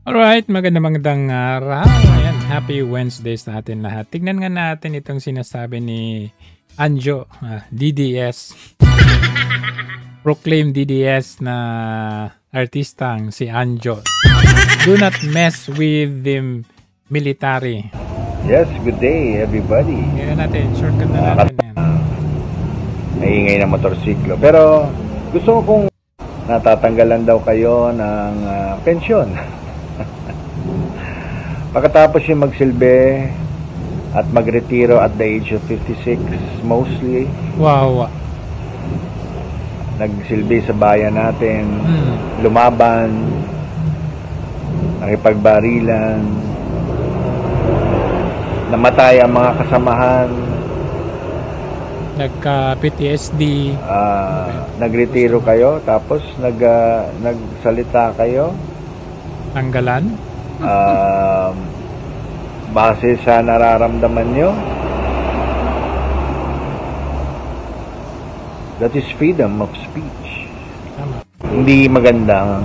Alright, magandang araw. Ayan, happy Wednesday sa atin lahat. Tignan nga natin itong sinasabi ni Anjo, DDS. Proclaim DDS na artistang si Anjo. Do not mess with the military. Yes, good day everybody. Ngayon natin, shortcut na natin yan. Naingay na motorsiklo. Pero gusto ko kung natatanggalan daw kayo ng pensyon. Pagkatapos yung magsilbi at magretiro at the age of 56 mostly. Wow. Nagsilbi sa bayan natin, lumaban, nakipagbarilan, namatay ang mga kasamahan, nagka-PTSD, nagretiro kayo, tapos nagsalita kayo. tanggalan. Base sa nararamdaman nyo, that is freedom of speech. Tama. Hindi maganda,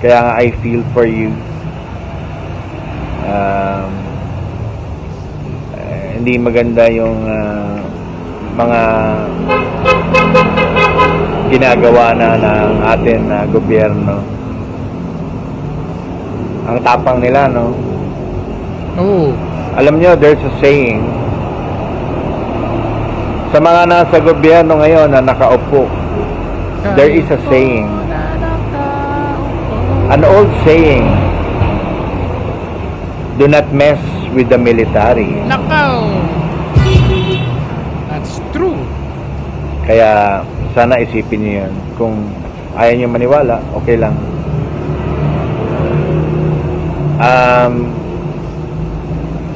kaya nga I feel for you. Hindi maganda yung mga ginagawa na ng atin na gobyerno. Ang tapang nila, no? Oh. Alam nyo, there's a saying sa mga nasa gobyerno ngayon na nakaupo, there is a saying, an old saying, do not mess with the military. Nakaw! That's true. Kaya sana isipin nyo yun. Kung ayaw nyo maniwala, okay lang.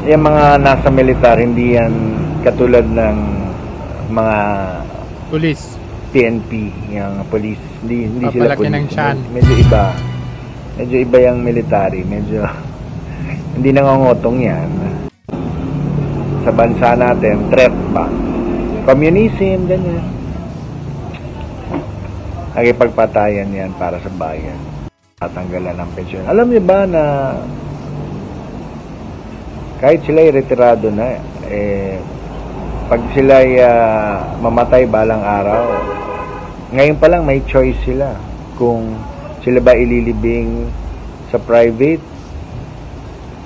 Yung mga nasa militar, hindi yan katulad ng mga Police. PNP, yung police. Hindi sila Papalaki ng police. tiyan. Medyo iba. Medyo iba yung military. Medyo hindi nangongotong yan. Sa bansa natin, threat ba? Communism, ganyan. Nagipagpatayan yan para sa bayan. Tatanggalan ng pensyon. Alam niyo ba na kahit sila ay retirado na, pag sila ay mamatay balang araw, ngayon pa lang may choice sila kung sila ba ililibing sa private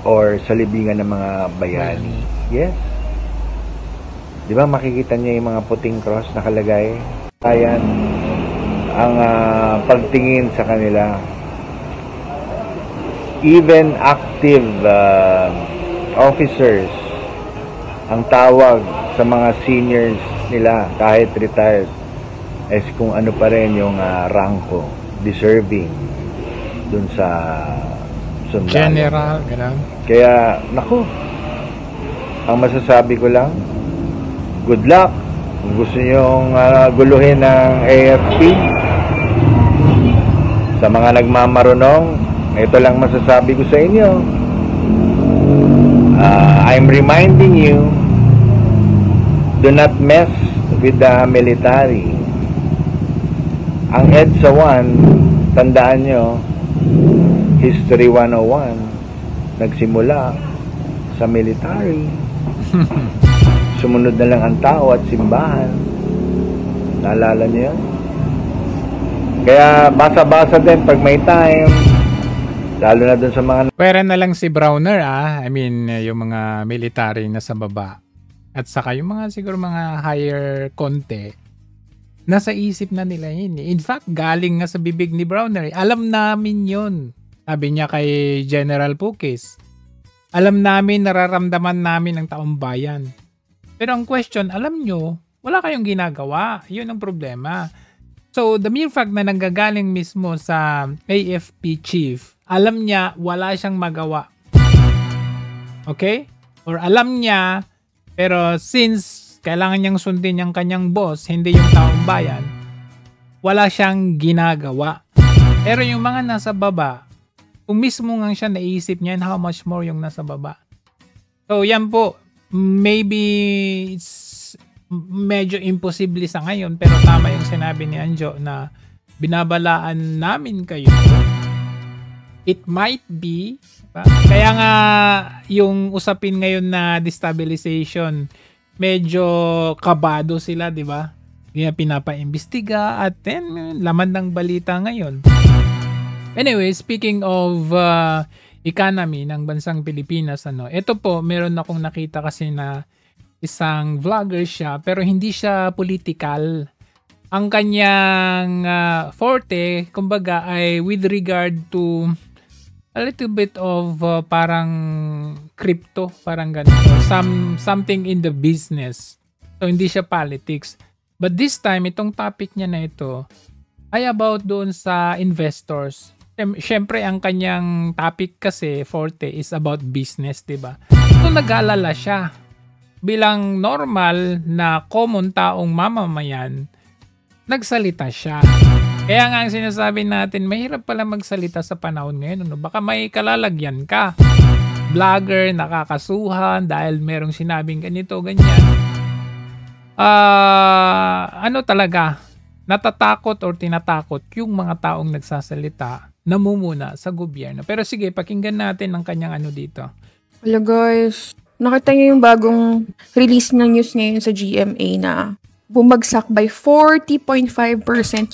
or sa libingan ng mga bayani. Yes. Di ba makikita niya yung mga puting cross nakalagay? Ayan ang pagtingin sa kanila. Even active officers, ang tawag sa mga seniors nila kahit retired is kung ano pa rin yung rangko, deserving dun sa sundalo. General, gano'n. Kaya, naku, ang masasabi ko lang, good luck. Kung gusto nyong guluhin ng AFP, sa mga nagmamarunong, ito lang masasabi ko sa inyo. I'm reminding you, do not mess with the military. Ang EDSA 1, tandaan nyo, History 101, nagsimula sa military. Sumunod na lang ang tao at simbahan. Naalala nyo yun? Kaya basa-basa din pag may time, lalo na dun sa mga... Pwera na lang si Browner, I mean, yung mga military na sa baba. At saka yung mga siguro mga higher konti, nasa isip na nila yun. In fact, galing nga sa bibig ni Browner. Alam namin yun. Sabi niya kay General Pukis. Alam namin, nararamdaman namin ang taong bayan. Pero ang question, alam nyo, wala kayong ginagawa. Yun ang problema. So, the mere fact na nanggagaling mismo sa AFP chief, alam niya wala siyang magawa. Okay? Or alam niya, pero since kailangan niyang sundin yung kanyang boss, hindi yung taong bayan, wala siyang ginagawa. Pero yung mga nasa baba, kung mismo nga siya naisip niya, how much more yung nasa baba. So, yan po. Maybe it's medyo imposible sa ngayon, pero tama yung sinabi ni Anjo na binabalaan namin kayo It might be. Diba? Kaya nga, yung usapin ngayon na destabilization, medyo kabado sila, di ba? Kaya pinapaimbestiga at then, laman ng balita ngayon. Anyway, speaking of economy ng bansang Pilipinas, ito po, meron akong nakita kasi na isang vlogger siya, pero hindi siya political. Ang kanyang forte, kumbaga, ay with regard to a little bit of parang crypto, parang ganun. Or something in the business. So, hindi siya politics. But this time, itong topic niya na ito ay about doon sa investors. Siyempre, ang kanyang topic kasi, forte, is about business, diba? So, nag-aalala siya. Bilang normal na common taong mamamayan, nagsalita siya. Kaya nga ang sinasabi natin, mahirap pala magsalita sa panahon ngayon. Baka may kalalagyan ka. Vlogger, nakakasuhan dahil merong sinabing ganito, ganyan. Talaga, natatakot or tinatakot yung mga taong nagsasalita, namumuna sa gobyerno. Pero sige, pakinggan natin ang kanyang dito. Hello guys, nakita niyo yung bagong release ng news ngayon sa GMA na bumagsak by 40.5%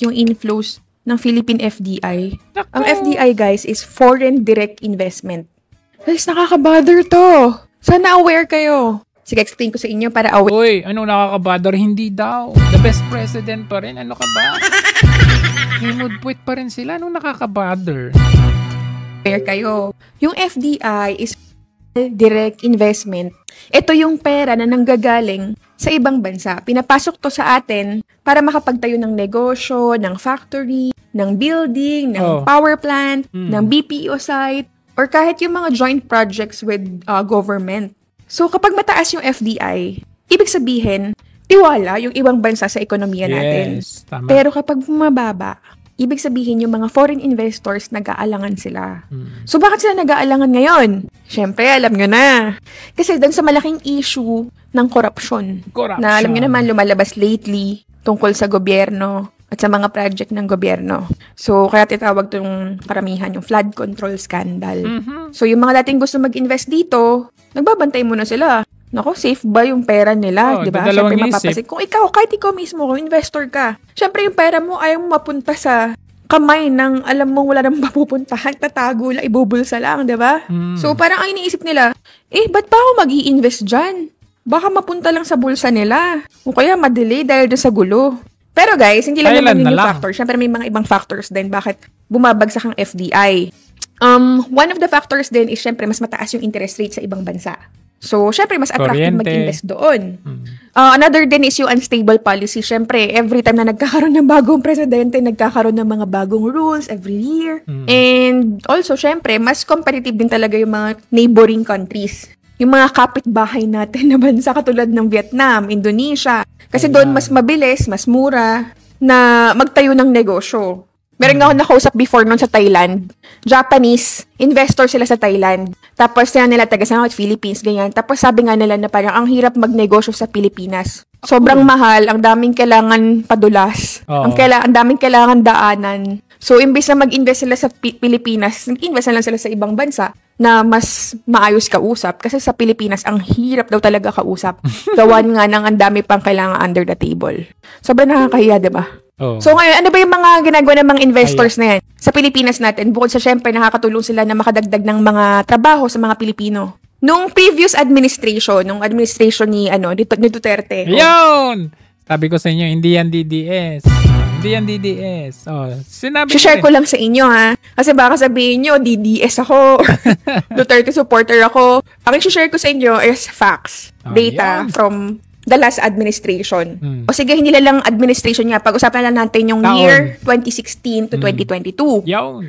yung inflows ng Philippine FDI. Ang FDI guys is Foreign Direct Investment. Guys, nakakabother to. Sana aware kayo. Sige, explain ko sa inyo para aware. Uy, nakakabother? Hindi daw. The best president pa rin. Ano ka ba? Himudpuit pa rin sila. Anong nakakabother? Aware kayo. Yung FDI is direct investment. Ito yung pera na nanggagaling sa ibang bansa. Pinapasok to sa atin para makapagtayo ng negosyo, ng factory, ng building, ng power plant, ng BPO site, or kahit yung mga joint projects with government. So kapag mataas yung FDI, ibig sabihin, tiwala yung ibang bansa sa ekonomiya natin. Yes, tama. Pero kapag mababa, ibig sabihin yung mga foreign investors nag-aalangan sila. So bakit sila nag-aalangan ngayon? Siyempre, alam nyo na. Kasi dun sa malaking issue ng corruption. Na alam nyo naman lumalabas lately tungkol sa gobyerno at sa mga project ng gobyerno. So, kaya titawag itong karamihan yung flood control scandal. So, yung mga dating gusto mag-invest dito, nagbabantay muna sila. Nako, safe ba yung pera nila? Diba? Siyempre, mapapasin. Kung kahit ikaw mismo, kung investor ka, siyempre yung pera mo ayaw mo mapunta sa kamay ng alam mong wala nang mapupuntahan, tatago lang, ibubulsa lang, diba? So, parang ang iniisip nila, ba't pa ako mag-i-invest dyan? Baka mapunta lang sa bulsa nila. O kaya madelay dahil doon sa gulo. Pero guys, hindi lang naman yun yung factor. Siyempre, may mga ibang factors din bakit bumabagsak ang FDI. One of the factors din is siyempre mas mataas yung interest rate sa ibang bansa. So, syempre, mas attractive mag-invest doon. Another din is yung unstable policy. Syempre, every time na nagkakaroon ng bagong presidente, nagkakaroon ng mga bagong rules every year. And also, syempre, mas competitive din talaga yung mga neighboring countries. Yung mga kapitbahay natin na bansa katulad ng Vietnam, Indonesia. Kasi doon mas mabilis, mas mura na magtayo ng negosyo. Meron nga ako nakausap before noon sa Thailand. Japanese, investor sila sa Thailand. Tapos nila taga-South Philippines, ganyan. Tapos sabi nga nila na parang ang hirap magnegosyo sa Pilipinas. Sobrang mahal, ang daming kailangan padulas. Ang daming kailangan daanan. So, imbes na mag-invest sila sa Pilipinas, nag-invest na lang sila sa ibang bansa na mas maayos kausap. Kasi sa Pilipinas, ang hirap daw talaga kausap. Gawan nga ng ang dami pang kailangan under the table. Sobrang nakakahiya, diba? So ngayon, ano ba yung mga ginagawa ng mga investors na yan? Sa Pilipinas natin, bukod sa syempre nakakatulong sila na makadagdag ng mga trabaho sa mga Pilipino. Nung previous administration, ni Duterte. Yun! Sabi ko sa inyo, hindi yan DDS. Hindi yan DDS. Share ko lang sa inyo ha. Kasi baka sabihin nyo, DDS ako. Duterte supporter ako. Ang share ko sa inyo is facts. Data from the last administration. O sige, hindi lang administration niya. Pag-usapan lang natin yung year 2016 to 2022.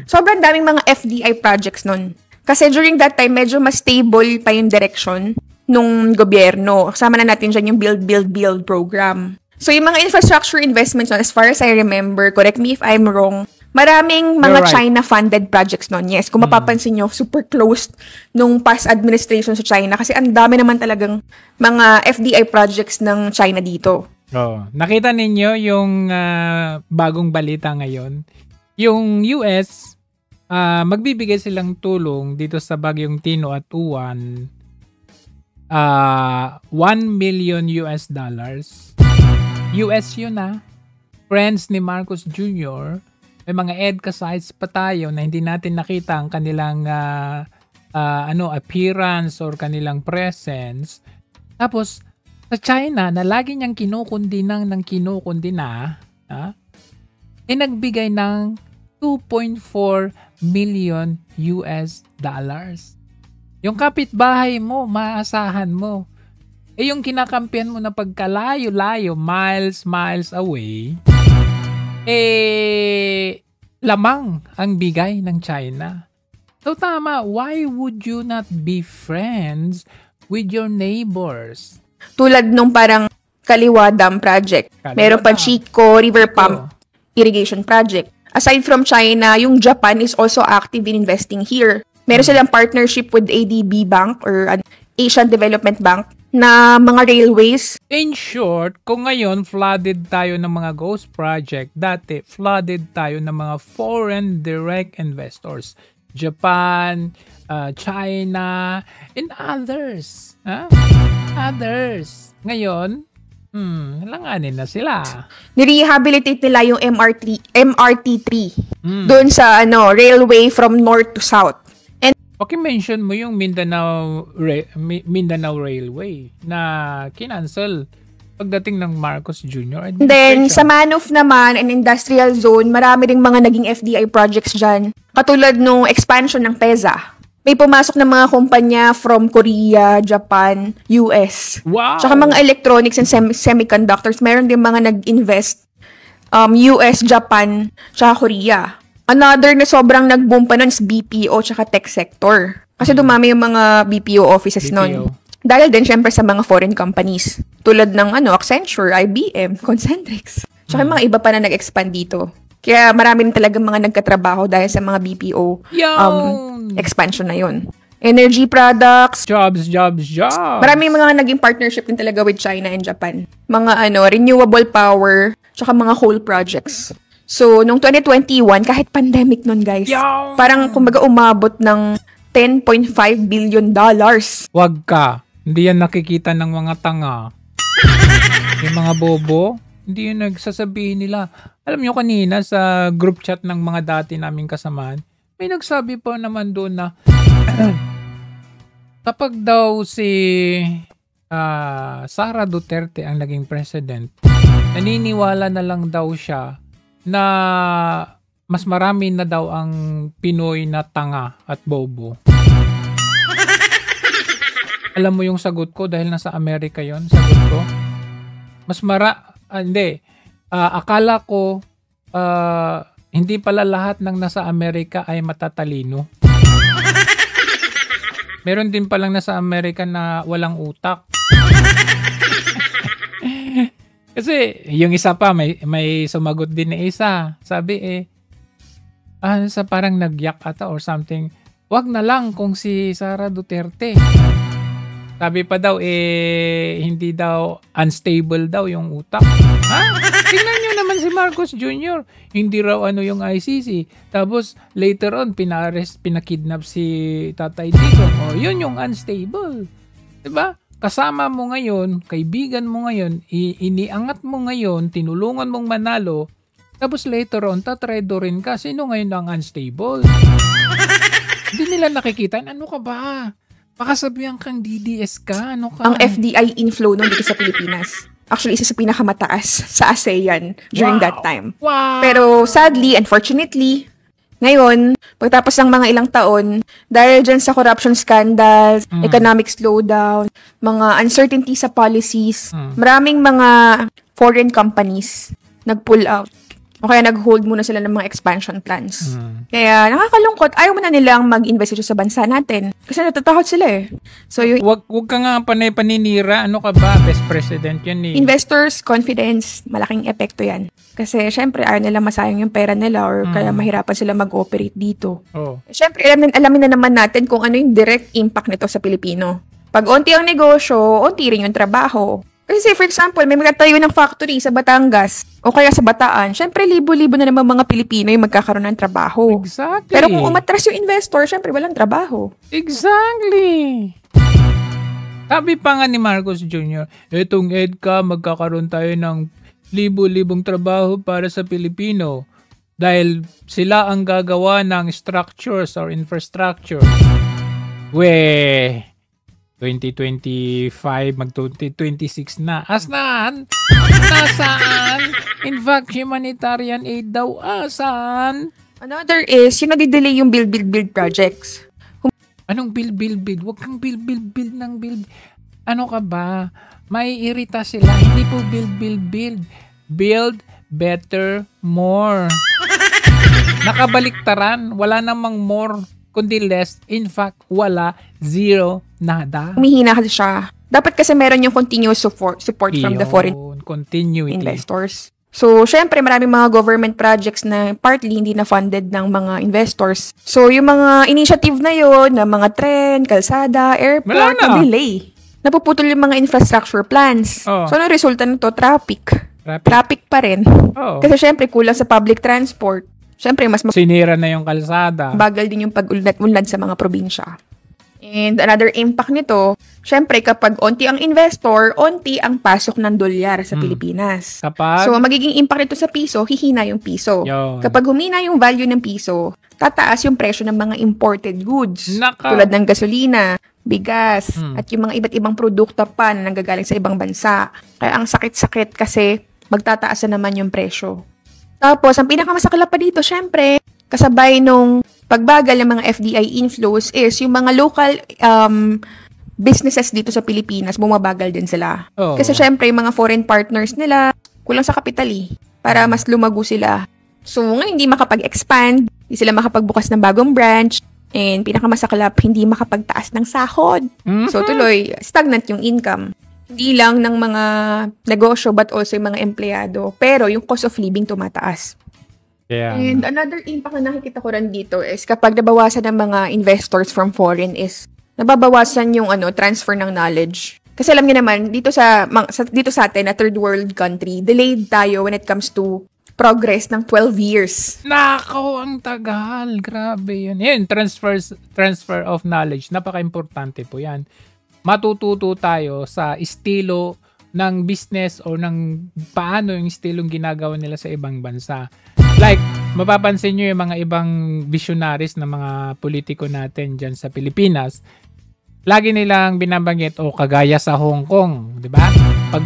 Sobrang daming mga FDI projects nun. Kasi during that time, medyo mas stable pa yung direction nung gobyerno. Kasama na natin dyan yung Build program. So, yung mga infrastructure investments nun, as far as I remember, correct me if I'm wrong, maraming mga China-funded projects nun. Yes, kung mapapansin nyo, super close nung past administration sa China kasi ang dami naman talagang mga FDI projects ng China dito. Nakita ninyo yung bagong balita ngayon. Yung US, magbibigay silang tulong dito sa Bagyong Tino at Uwan. $1 million. US yun Friends ni Marcos Jr. May mga EDCA sites pa tayo na hindi natin nakita ang kanilang appearance or kanilang presence. Tapos sa China na lagi niyang kinukundina nagbigay ng $2.4 million. Yung kapitbahay mo, maasahan mo. Yung kinakampihan mo na pagkalayo-layo, miles away, lamang ang bigay ng China. So tama, why would you not be friends with your neighbors? Tulad nung parang Kaliwa Dam project. Meron pa Chico River Pump Irrigation Project. Aside from China, yung Japan is also active in investing here. Meron silang partnership with ADB Bank or Asian Development Bank na mga railways. In short, kung ngayon flooded tayo ng mga ghost project, dati flooded tayo ng mga foreign direct investors. Japan, China, and others. Others. Ngayon, langanin na sila. Nirehabilitate nila yung MRT3 doon sa railway from north to south. Paki-mention mo yung Mindanao Railway na kinancel pagdating ng Marcos Jr. Then, sa Manof naman, an industrial zone, marami ring mga naging FDI projects dyan. Katulad nung expansion ng PEZA. May pumasok ng mga kumpanya from Korea, Japan, US. Wow! Tsaka mga electronics and semiconductors. Meron din mga nag-invest US, Japan, tsaka Korea. Another na sobrang nag-boom pa nun is BPO tsaka tech sector. Kasi dumami yung mga BPO offices nun. Dahil din syempre sa mga foreign companies. Tulad ng Accenture, IBM, Concentrix. Tsaka mga iba pa na nag-expand dito. Kaya marami rin talaga mga nagkatrabaho dahil sa mga BPO expansion na yun. Energy products. Jobs. Maraming mga naging partnership din talaga with China and Japan. Mga renewable power tsaka mga coal projects. So, nung 2021, kahit pandemic nun, guys, parang kumbaga umabot ng $10.5 billion. Wag ka. Hindi yan nakikita ng mga tanga. Yung mga bobo, hindi yun nagsasabihin nila. Alam nyo kanina sa group chat ng mga dati naming kasamaan, may nagsabi pa naman doon na kapag daw si Sara Duterte ang naging president, naniniwala na lang daw siya na mas marami na daw ang Pinoy na tanga at bobo. Alam mo yung sagot ko dahil nasa Amerika yon sagot ko. Akala ko hindi pala lahat ng nasa Amerika ay matatalino. Meron din palang nasa Amerika na walang utak. Kasi yung isa pa may sumagot din na isa. Sabi sa parang nagyak ata or something. Wag na lang kung si Sara Duterte. Sabi pa daw hindi daw unstable daw yung utak. Tingnan nyo naman si Marcos Jr. Hindi raw yung ICC. Tapos later on pinakidnap si Tatay Digong. Yun yung unstable. 'Di ba? Kasama mo ngayon, kaibigan mo ngayon, iniangat mo ngayon, tinulungan mong manalo, tapos later on, tatredorin ka. Sino ngayon ang unstable? Hindi nila nakikita. Ano ka ba? Baka sabihan kang DDS ka. Ano ka? Ang FDI inflow nung dito sa Pilipinas. Actually, isa sa pinakamataas sa ASEAN during that time. Wow! Pero sadly, unfortunately, ngayon, pagtapos ng mga ilang taon, dahil dyan sa corruption scandals, economic slowdown, mga uncertainty sa policies, maraming mga foreign companies nag-pull out. O kaya nag-hold muna sila ng mga expansion plans. Kaya nakakalungkot, ayaw mo na nilang mag-invest sa bansa natin. Kasi natatakot sila So, wag ka nga paninira. Ano ka ba? Best president yan Investors' confidence, malaking epekto yan. Kasi syempre, ayaw nila masayang yung pera nila or kaya mahirapan sila mag-operate dito. Syempre, alamin na naman natin kung ano yung direct impact nito sa Pilipino. Pag onti ang negosyo, onti rin yung trabaho. Kasi for example, may magtatayo ng factory sa Batangas o kaya sa Bataan, syempre libo-libo na naman mga Pilipino yung magkakaroon ng trabaho. Exactly. Pero kung umatras yung investor, syempre walang trabaho. Exactly. Sabi pa nga ni Marcos Jr., etong EDCA, magkakaroon tayo ng libo-libong trabaho para sa Pilipino dahil sila ang gagawa ng structures or infrastructure. 2025, mag-2026 na. Asaan? Nasaan? In fact, humanitarian aid daw. Asaan? Another is, yung nadidelay yung build projects. Anong build? Huwag kang build ng build. Ano ka ba? Maiirita sila. Hindi po build. Build better, more. Nakabaliktaran. Wala namang more, kundi less. In fact, wala. Zero. Nada. Humihina kasi siya. Dapat kasi meron yung continuous support from the foreign investors. So, syempre, maraming mga government projects na partly hindi na funded ng mga investors. So, yung mga initiative na yon na mga tren, kalsada, airport, na-delay. Napuputol yung mga infrastructure plans. So, ano resulta nito? Traffic pa rin. Kasi syempre, kulang sa public transport. Syempre, mas sinira na yung kalsada. Bagal din yung pag-unlad sa mga probinsya. And another impact nito, syempre kapag onti ang investor, onti ang pasok ng dolyar sa Pilipinas. So, magiging impact nito sa piso, hihina yung piso. Kapag humina yung value ng piso, tataas yung presyo ng mga imported goods. Tulad ng gasolina, bigas, at yung mga iba't ibang produkto pa na nanggagaling sa ibang bansa. Kaya ang sakit-sakit kasi magtataas na naman yung presyo. Tapos, ang pinakamasaklap pa dito, syempre, kasabay nung pagbagal ng mga FDI inflows is yung mga local businesses dito sa Pilipinas, bumabagal din sila. Kasi syempre, yung mga foreign partners nila, kulang sa kapital para mas lumago sila. So, ngayon, hindi makapag-expand, hindi sila makapagbukas ng bagong branch, and pinakamasaklap, hindi makapagtaas ng sahod. So, tuloy, stagnant yung income. Hindi lang ng mga negosyo, but also yung mga empleyado. Pero, yung cost of living tumataas. Yeah. And another impact na nakikita ko rin dito is kapag nabawasan ng mga investors from foreign is nababawasan yung transfer ng knowledge. Kasi alam niyo naman, dito sa atin na third world country, delayed tayo when it comes to progress ng 12 years. Nako, ang tagal. Grabe yun. Yan, transfer of knowledge. Napaka-importante po yan. Matututo tayo sa estilo ng business o ng paano yung estilong ginagawa nila sa ibang bansa. Like, mapapansin nyo yung mga ibang visionaries na mga politiko natin dyan sa Pilipinas, lagi nilang binabanggit, kagaya sa Hong Kong, di ba? Pag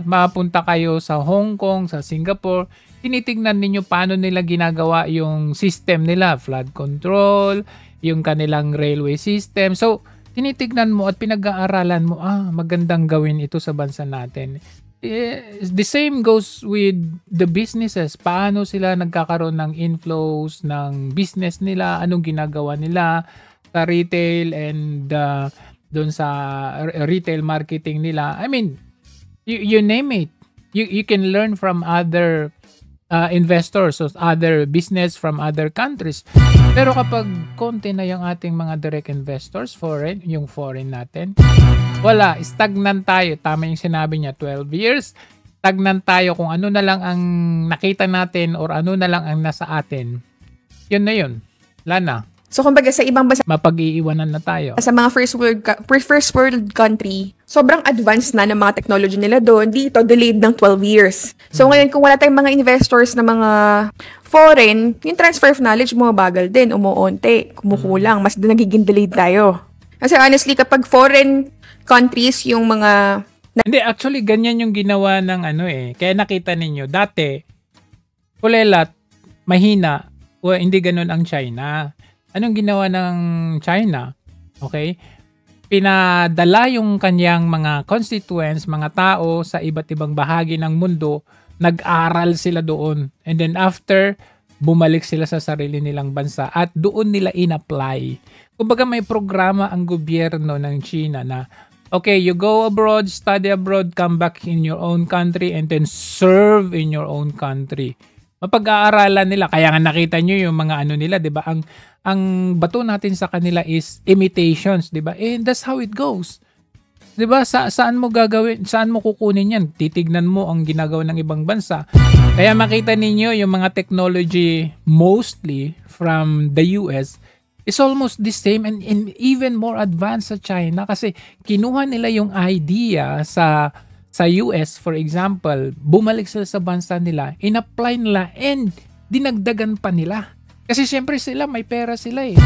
mapunta kayo sa Hong Kong, sa Singapore, tinitignan ninyo paano nila ginagawa yung system nila, flood control, yung kanilang railway system. So, tinitignan mo at pinag-aaralan mo, magandang gawin ito sa bansa natin. The same goes with the businesses. Paano sila nagkakaroon ng inflows ng business nila, anong ginagawa nila sa retail and doon sa retail marketing nila. I mean, you name it. You can learn from other investors or other business from other countries. Pero kapag konti na yung ating mga direct investors, yung foreign natin, wala, stagnant tayo. Tama yung sinabi niya, 12 years. Stagnant tayo kung ano na lang ang nakita natin or ano na lang ang nasa atin. Yun na yun. Wala na. So, kumbaga sa ibang bansa, mapag-iiwanan na tayo. Sa mga first world country, sobrang advanced na ng mga technology nila doon. Dito, delayed ng 12 years. So, ngayon, kung wala tayong mga investors na mga foreign, yung transfer of knowledge mo, bagal din, umuunti, kumukulang, mas nagiging delayed tayo. Kasi honestly, kapag foreign countries, yung mga... Hindi, actually, ganyan yung ginawa ng Kaya nakita ninyo, dati, kulelat, mahina, hindi ganun ang China. Anong ginawa ng China? Okay? Pinadala yung kanyang mga constituents, mga tao sa iba't ibang bahagi ng mundo, nag-aral sila doon. And then after, bumalik sila sa sarili nilang bansa at doon nila in-apply. Kumbaga may programa ang gobyerno ng China na, okay, you go abroad, study abroad, come back in your own country, and then serve in your own country. Mapag-aaralan nila. Kaya nga nakita nyo yung mga nila, di ba? Ang bato natin sa kanila is imitations, di ba? And that's how it goes. 'Di ba? Saan mo gagawin? Saan mo kukunin 'yan? Titignan mo ang ginagawa ng ibang bansa. Kaya makita ninyo yung mga technology mostly from the US is almost the same and even more advanced sa China kasi kinuha nila yung idea sa US, for example, bumalik sila sa bansa nila, in-apply nila and dinagdagan pa nila. Kasi syempre sila, may pera sila eh.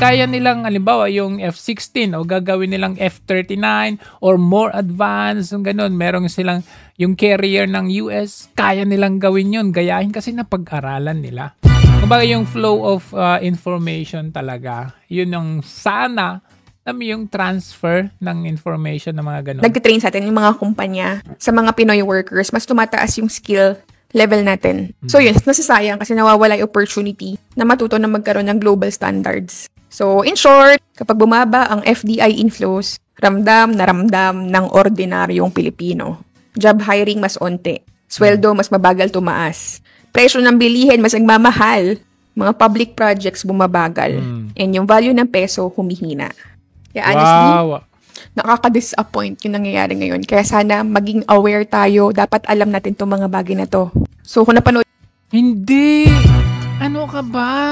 Kaya nilang, halimbawa, yung F-16 o gagawin nilang F-39 or more advanced, yung ganun. Merong silang, yung carrier ng US, kaya nilang gawin yun, gayahin kasi napag-aralan nila. Kumbaga yung flow of information talaga, yun yung sana, yung transfer ng information ng mga ganun. Nag-train sa atin yung mga kumpanya, sa mga Pinoy workers, mas tumataas yung skill level natin. So yun, nasasayang kasi nawawala yung opportunity na matuto na magkaroon ng global standards. So in short, kapag bumaba ang FDI inflows, ramdam na ramdam ng ordinaryong Pilipino. Job hiring mas onte. Sweldo mas mabagal tumaas. Presyo ng bilihin mas nagmamahal. Mga public projects bumabagal. And yung value ng peso humihina. Kaya honestly, nakaka-disappoint yung nangyayari ngayon. Kaya sana maging aware tayo. Dapat alam natin itong mga bagay na to. So, kung napanood... Hindi! Ano ka ba?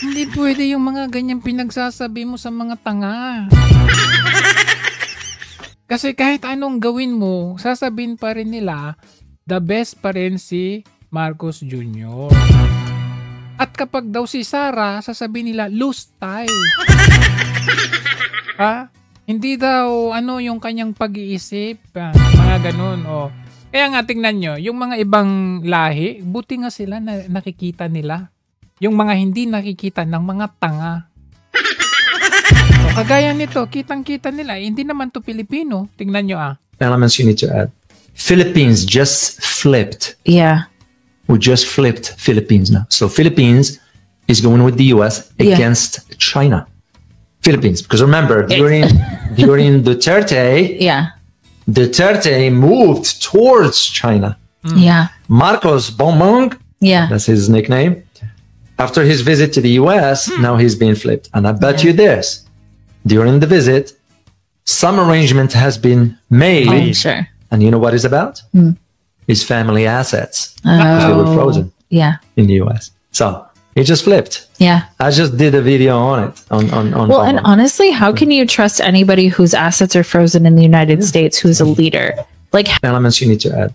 Hindi pwede yung mga ganyang pinagsasabi mo sa mga tanga. Kasi kahit anong gawin mo, sasabihin pa rin nila, the best pa rin si Marcos Jr. At kapag daw si Sara, sasabihin nila, loose tie. Ha? Hindi daw yung kanyang pag-iisip, mga ganun. Kaya nga tingnan nyo, yung mga ibang lahi, buti nga sila na nakikita nila. Yung mga hindi nakikita ng mga tanga. Kagaya nito, kitang-kita nila, hindi naman to Pilipino. Tingnan nyo Elements you need to add. Philippines just flipped. Yeah. We just flipped Philippines now. So Philippines is going with the US against China. Philippines, because remember during Duterte, Duterte moved towards China. Yeah. Marcos Bongbong, that's his nickname. After his visit to the US, now he's being flipped. And I bet you this, during the visit, some arrangement has been made. Oh, sure. And you know what it's about? His family assets. Because they were frozen in the US. So it just flipped. Yeah. I just did a video on it. Well, and honestly, how can you trust anybody whose assets are frozen in the United States who's a leader? Like elements you need to add.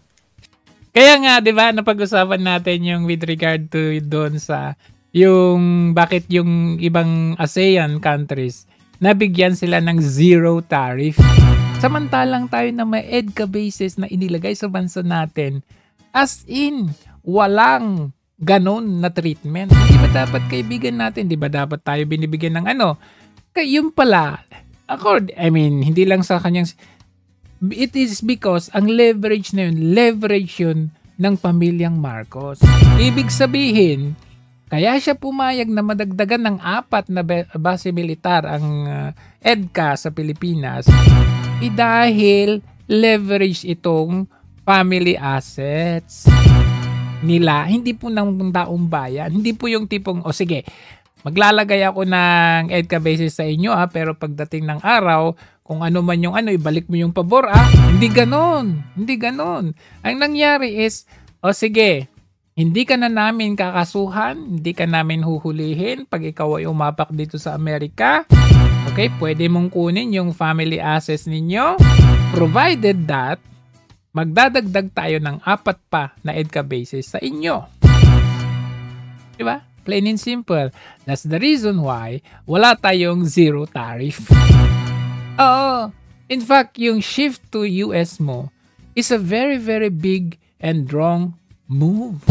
Kaya nga, di ba, napag-usapan natin yung with regard to doon sa yung bakit yung ibang ASEAN countries nabigyan sila ng zero tariff. Samantalang tayo na may EDCA basis na inilagay sa bansa natin, as in, walang ganon na treatment. Di ba dapat kaibigan natin? Di ba dapat tayo binibigyan ng Kaya yun pala. Hindi lang sa kanyang... It is because ang leverage na yun, leverage yun ng pamilyang Marcos. Ibig sabihin, kaya siya pumayag na madagdagan ng 4 na base militar ang EDCA sa Pilipinas dahil leverage itong family assets nila, hindi po ng taong bayan. Hindi po yung tipong, sige, maglalagay ako ng EDCA basis sa inyo pero pagdating ng araw, kung ano man yung ibalik mo yung pabor Hindi ganon. Hindi ganon. Ang nangyari is, sige, hindi ka na namin kakasuhan, hindi ka namin huhulihin pag ikaw ay umapak dito sa Amerika. Okay, pwede mong kunin yung family assets ninyo, provided that magdadagdag tayo ng 4 pa na EDCA basis sa inyo. Diba? Plain and simple. That's the reason why wala tayong zero tariff. Oo. In fact, yung shift to US mo is a very, very big and wrong move.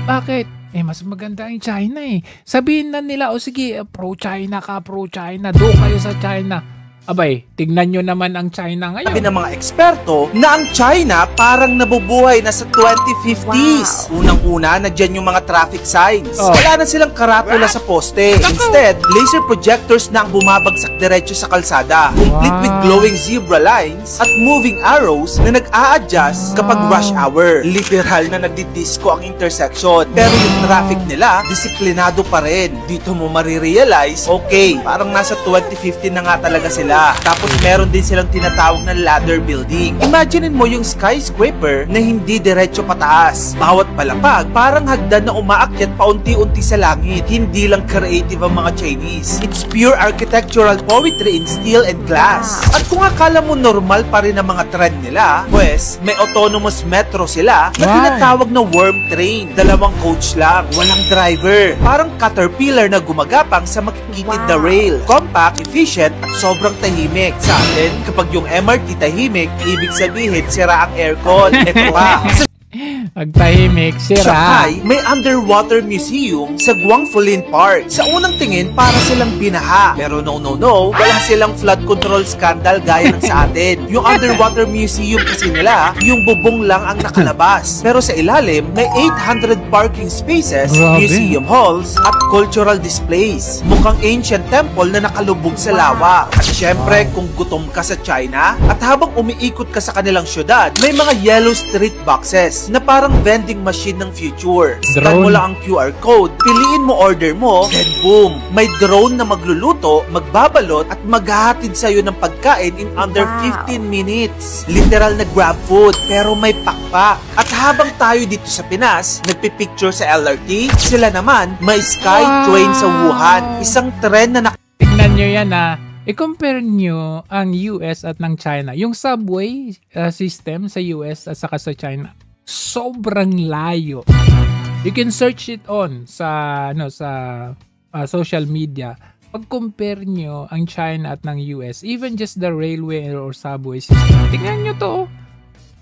Bakit? Mas maganda ang China Sabihin na nila, sige, pro-China ka, pro-China. Doon kayo sa China. Abay, tignan nyo naman ang China ngayon. Sabi ng mga eksperto na ang China parang nabubuhay na sa 2050s. Unang-una, nandiyan yung mga traffic signs. Wala na silang karatula sa poste. Instead, laser projectors na ang bumabagsak diretso sa kalsada. Complete with glowing zebra lines at moving arrows na nag-a-adjust kapag rush hour. Literal na nagdidisco ang intersection. Pero yung traffic nila, disiplinado pa rin. Dito mo marirealize, okay, parang nasa 2050 na nga talaga sila. nila. Tapos meron din silang tinatawag na ladder building. Imaginein mo yung skyscraper na hindi diretso pataas. Bawat palapag parang hagdan na umaakyat paunti-unti sa langit. Hindi lang creative ang mga Chinese. It's pure architectural poetry in steel and glass. At kung akala mo normal pa rin ang mga trend nila, pues may autonomous metro sila na tinatawag na worm train. 2 coach lang, walang driver. Parang caterpillar na gumagapang sa makikitid na rail. Compact, efficient, at sobrang tahimik. Sa atin, kapag yung MRT tahimik, ibig sabihin sira ang aircon. Ito pa. Pagtahimik, sira. Shanghai, may underwater museum sa Guangfulin Park. Sa unang tingin, para silang binaha. Pero no, wala silang flood control scandal gaya ng sa atin. Yung underwater museum kasi nila, yung bubong lang ang nakalabas. Pero sa ilalim, may 800 parking spaces, museum halls, at cultural displays. Mukhang ancient temple na nakalubog sa lawa. At syempre, kung gutom ka sa China, at habang umiikot ka sa kanilang syudad, may mga yellow street boxes na parang vending machine ng future. Scan mo lang ang QR code, piliin mo order mo, then boom! May drone na magluluto, magbabalot, at maghahatid sa'yo ng pagkain in under 15 minutes. Literal na grab food, pero may pakpak. At habang tayo dito sa Pinas, nagpipicture sa LRT, sila naman may sky train sa Wuhan. Isang tren na tignan nyo yan i-compare nyo ang US at ng China. Yung subway system sa US at saka sa China, sobrang layo. You can search it on sa social media. Pag-compare nyo ang China at ng US, even just the railway or subway system, tingnan nyo to.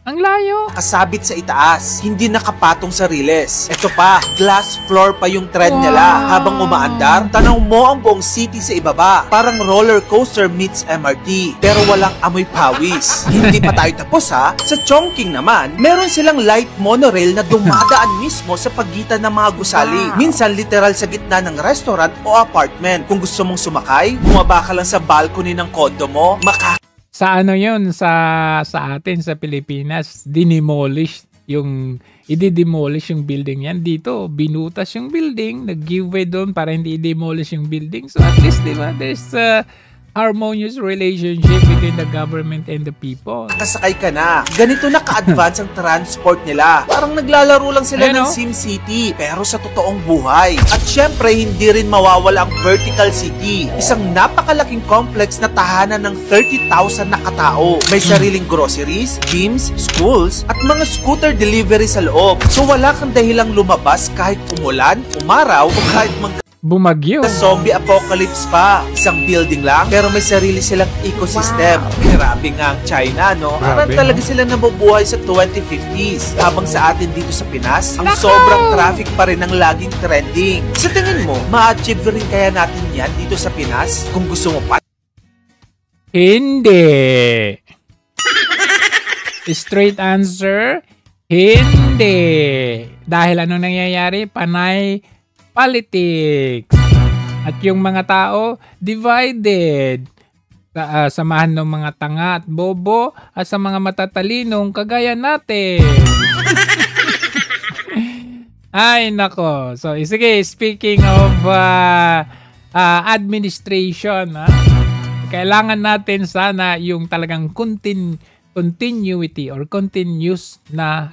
Ang layo. Kasabit sa itaas, hindi nakapatong sa riles. Ito pa, glass floor pa yung trend nila. Habang umaandar, tanaw mo ang buong city sa ibaba. Parang roller coaster meets MRT. Pero walang amoy pawis. Hindi pa tayo tapos ha. Sa Chongqing naman, meron silang light monorail na dumadaan mismo sa pagitan ng mga gusali. Minsan literal sa gitna ng restaurant o apartment. Kung gusto mong sumakay, bumaba ka lang sa balcony ng kondo mo, sa yun, sa atin sa Pilipinas, dinimolish i-demolish yung building yan. Dito, binutas yung building, nag-giveaway doon para hindi i-demolish yung building. So at least, di ba, there's a harmonious relationship between the government and the people. Kasakay ka na. Ganito na ka-advance ang transport nila. Parang naglalaro lang sila ng SimCity, pero sa totoong buhay. At syempre, hindi rin mawawala ang Vertical City. Isang napakalaking complex na tahanan ng 30,000 na katao. May sariling groceries, gyms, schools, at mga scooter delivery sa loob. So wala kang dahilang lumabas kahit umulan, umaraw, o kahit bumagyo. Zombie apocalypse pa. Isang building lang, pero may sarili silang ecosystem. Grabe nga ang China, no? Parang talaga sila nabubuhay sa 2050s. Habang sa atin dito sa Pinas, ang sobrang traffic pa rin ang laging trending. Sa tingin mo, ma-achieve rin kaya natin yan dito sa Pinas? Kung gusto mo pa? Hindi. Straight answer, hindi. Dahil anong nangyayari? Panay politics. At yung mga tao, divided. Samahan ng mga tanga at bobo at sa mga matatalinong kagaya natin. Ay, nako. So, sige, speaking of administration, kailangan natin sana yung talagang continuity or continuous na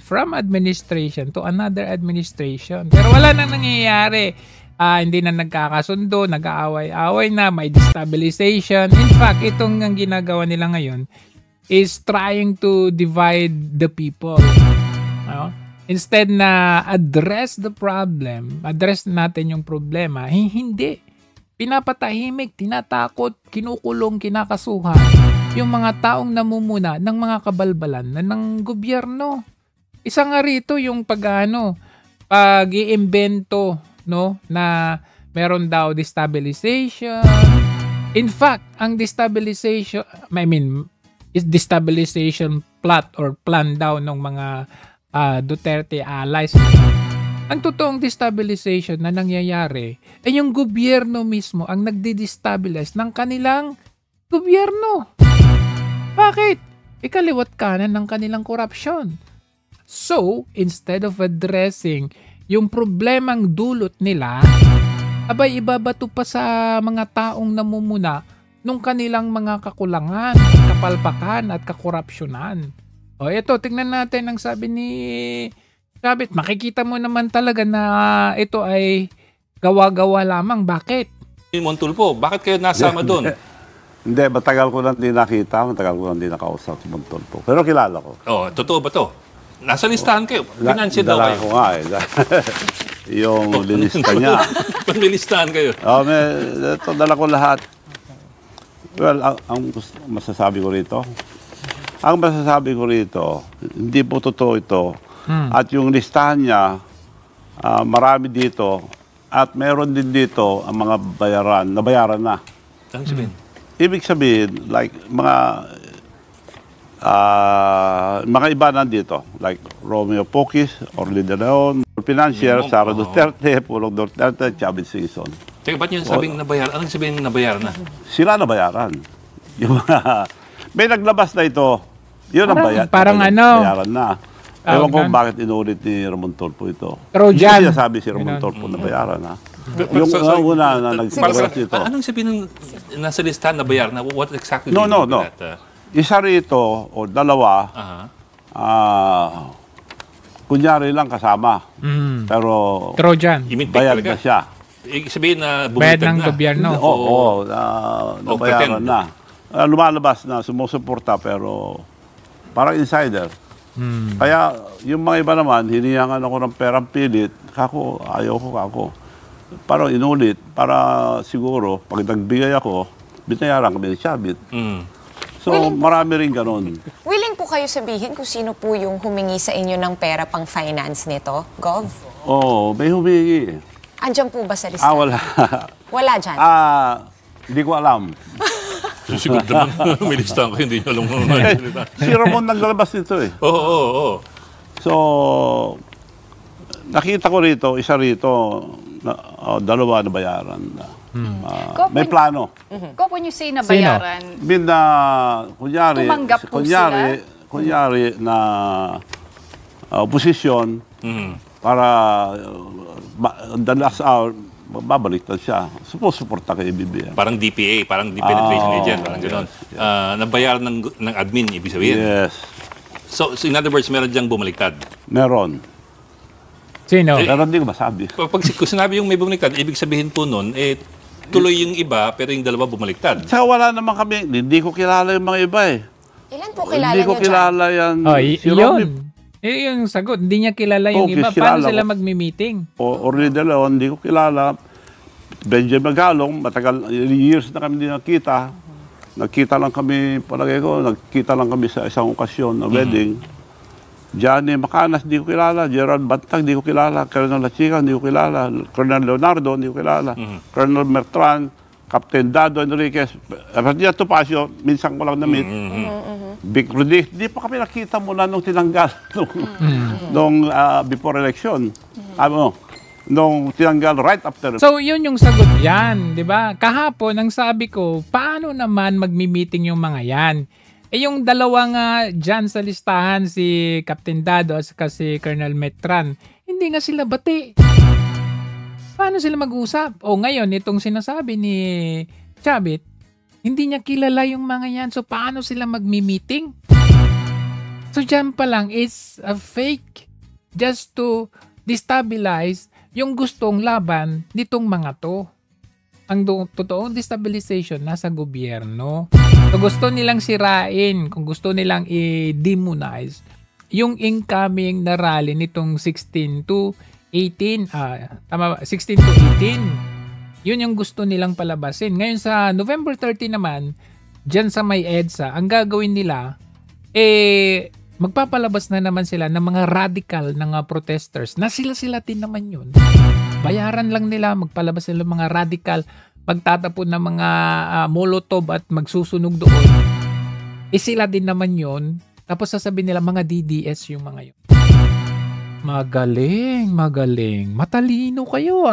from administration to another administration. Pero wala nang nangyayari. Hindi na nagkakasundo, nag-aaway-away na, may destabilization. In fact, itong ang ginagawa nila ngayon is trying to divide the people. Instead na address the problem, address natin yung problema, hindi. Pinapatahimik, tinatakot, kinukulong, kinakasuhan yung mga taong namumuna ng mga kabalbalan ng gobyerno. Isa nga rito yung pag-iimbento, no, na meron daw destabilization. In fact, ang destabilization plot or plan daw ng mga Duterte allies. Ang totoong destabilization na nangyayari ay yung gobyerno mismo ang nagdi-destabilize ng kanilang gobyerno. Bakit? Ikaliwat kanan ng kanilang korupsyon. So, instead of addressing yung problemang dulot nila, abay ibabato pa sa mga taong namumuna nung kanilang mga kakulangan, kapalpakan at kakorupsyonan. O ito, tingnan natin ang sabi ni Chavit. Makikita mo naman talaga na ito ay gawa-gawa lamang. Bakit? Montulfo, bakit kayo nasama doon? Hindi, matagal ko lang din nakita, matagal ko lang din nakausap si Montulfo. Pero kilala ko. Oh, totoo ba to? Nasa listahan kayo. Financial daw kayo. Dala ko nga eh. Yung lilista niya. Panlilistahan kayo. Ito, dala ko lahat. Well, ang masasabi ko rito, hindi po totoo ito. At yung listahan niya, marami dito. At meron din dito ang mga nabayaran na. Ano sabihin? Ibig sabihin, like, mga iba nandito, like Romeo Pocis, Orly De Leon, Financier, Sara Duterte, Pulong Duterte, Chavit Singson. Teka, ba't yung sabing nabayaran? Anong sabihin nabayaran na? Sila nabayaran. Yung may naglabas na ito. Yun ang bayaran na. Ewan ko bakit inulit ni Ramon Tulfo ito. Hindi ko sinasabi si Ramon Tulfo na bayaran ha. Yung una na nagsigawas ito. Anong sabihin ng nasa listahan na bayaran na? What exactly No. Isa rito o dalawa, kunyari lang kasama. Pero Trojan. bayad na siya. Sabihin na bayad ng gobyerno. Oo, nabayaran na. Lumalabas na, sumusuporta pero parang insider. Kaya yung mga iba naman, hiniyangan ako ng perang pilit, ayaw ko. Parang inulit, para siguro, pag nagbigay ako, binayaran kami ni Chavit. So, marami rin ganun. Willing po kayo sabihin kung sino po yung humingi sa inyo ng pera pang finance nito, Gov? Oo, may humingi. Andyan po ba sa listahan? Wala. Wala dyan? Hindi ko alam. Siguro naman, may listahan ko, hindi nyo alam mo. Si Ramon naglalabas nito eh. Oo. So, nakita ko rito, isa rito, dalawa na bayaran. May plano. When you say nabayaran, Kunyari, tumanggap po sila? Kunyari na oposisyon para the last hour, babaliktad siya. Suporta kay BBM. Parang DPA, parang penetration agent, parang gano'n. Nabayaran ng admin, ibig sabihin. Yes. So, in other words, meron diyang bumaliktad? Meron. Sino? Pero hindi ko masabi. Pag sinabi yung may bumaliktad, ibig sabihin po nun, tuloy yung iba, pero yung dalawa bumaliktad. Saka wala naman kami, hindi ko kilala yung mga iba eh. Ilan po kilala Hindi ko kilala yan. Si Romy. Yung sagot, hindi niya kilala yung iba. Paano sila magmi-meeting? Orly De Leon, hindi ko kilala. Benjamin Magalong, matagal, years na kami din nakita. Nagkita lang kami, palagay ko, nagkita lang kami sa isang okasyon na wedding. Johnny Macanas, hindi ko kilala. Gerald Bantag, hindi ko kilala. Colonel Lachica, hindi ko kilala. Colonel Leonardo, hindi ko kilala. Colonel Mertran, Captain Dado Enriquez. Ferdinand Topacio, minsan ko lang na-meet. Big Rudy, hindi pa kami nakita muna nung tinanggal nung before election. Nung tinanggal right after. So, yun yung sagot yan, di ba? Kahapon, ang sabi ko, paano naman magmi-meeting yung mga yan? Yung dalawang dyan sa listahan, si Captain Dado at si Colonel Metran, hindi nga sila bati. Paano sila mag-usap? O ngayon, itong sinasabi ni Chavit, hindi niya kilala yung mga yan. So, paano sila magmi-meeting? So, dyan pa lang, it's a fake just to destabilize yung gustong laban nitong mga to. Ang totoong destabilization nasa gobyerno. So, gusto nilang sirain, kung gusto nilang i-demonize, yung incoming na rally nitong 16 to 18. 16 to 18. Yun yung gusto nilang palabasin. Ngayon sa November 30 naman, dyan sa may EDSA, ang gagawin nila, magpapalabas na naman sila ng mga radical na protesters na sila din naman yun. Bayaran lang nila, magpalabas sila ng mga radical, magtatapon ng mga molotov at magsusunog doon. Sila din naman yun. Tapos sasabihin nila mga DDS yung mga yun. Magaling. Matalino kayo